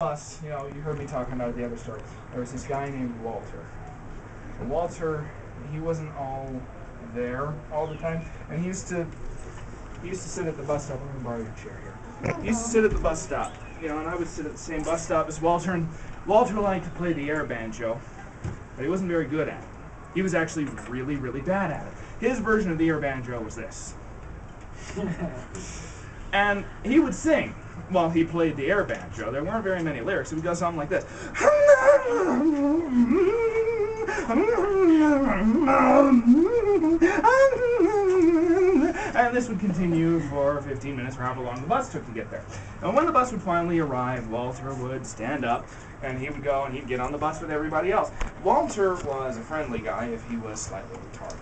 Plus, you know, you heard me talking about the other story. There was this guy named Walter. And Walter, he wasn't all there all the time, and he used to sit at the bus stop. I'm gonna borrow your chair here. He used to sit at the bus stop, you know, and I would sit at the same bus stop as Walter. And Walter liked to play the air banjo, but he wasn't very good at it. He was actually really, really bad at it. His version of the air banjo was this. And he would sing while he played the air banjo. There weren't very many lyrics. It would go something like this. And this would continue for 15 minutes, or however long the bus took to get there. And when the bus would finally arrive, Walter would stand up, and he would go and he'd get on the bus with everybody else. Walter was a friendly guy if he was slightly retarded.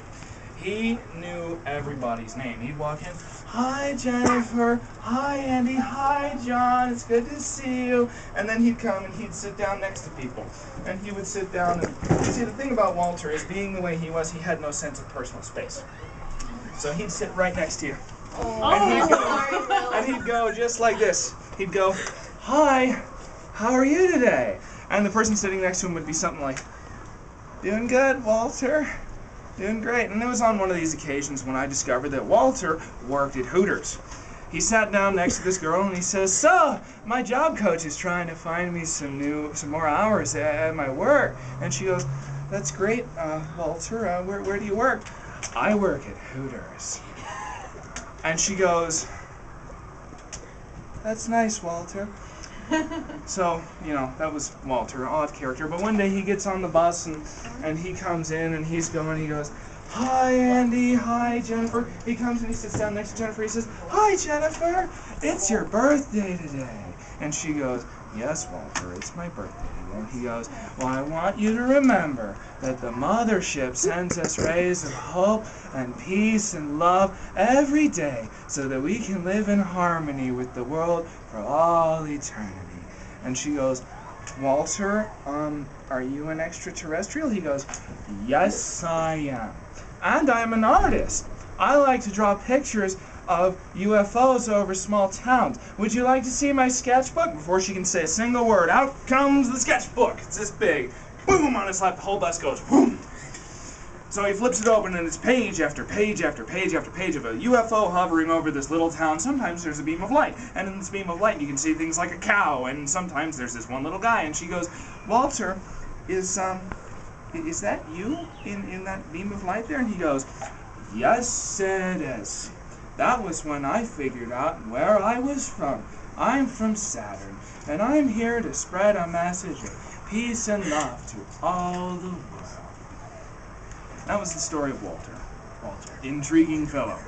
He knew everybody's name. He'd walk in, "Hi, Jennifer. Hi, Andy. Hi, John. It's good to see you." And then he'd come and he'd sit down next to people. And he would sit down and, see, the thing about Walter is, being the way he was, he had no sense of personal space. So he'd sit right next to you. And he'd go just like this. He'd go, "Hi, how are you today?" And the person sitting next to him would be something like, "Doing good, Walter. Doing great." And it was on one of these occasions when I discovered that Walter worked at Hooters. He sat down next to this girl and he says, "So, my job coach is trying to find me some more hours at my work." And she goes, "That's great, Walter. Where do you work?" "I work at Hooters." And she goes, "That's nice, Walter." So, you know, that was Walter, odd character. But one day he gets on the bus and he comes in and he goes, "Hi, Andy. Hi, Jennifer." He comes and he sits down next to Jennifer. He says, "Hi, Jennifer. It's your birthday today." And she goes, "Yes, Walter, it's my birthday today." And he goes, "Well, I want you to remember that the mothership sends us rays of hope and peace and love every day so that we can live in harmony with the world for all eternity." And she goes, "Walter, are you an extraterrestrial?" He goes, "Yes, I am. And I'm an artist. I like to draw pictures of UFOs over small towns. Would you like to see my sketchbook?" Before she can say a single word, out comes the sketchbook. It's this big. Boom! On his lap, the whole bus goes boom. So he flips it open, and it's page after page after page after page of a UFO hovering over this little town. Sometimes there's a beam of light, and in this beam of light you can see things like a cow, and sometimes there's this one little guy. And she goes, "Walter, is that you in that beam of light there?" And he goes, "Yes, it is. That was when I figured out where I was from. I'm from Saturn, and I'm here to spread a message of peace and love to all the world." That was the story of Walter. Intriguing fellow.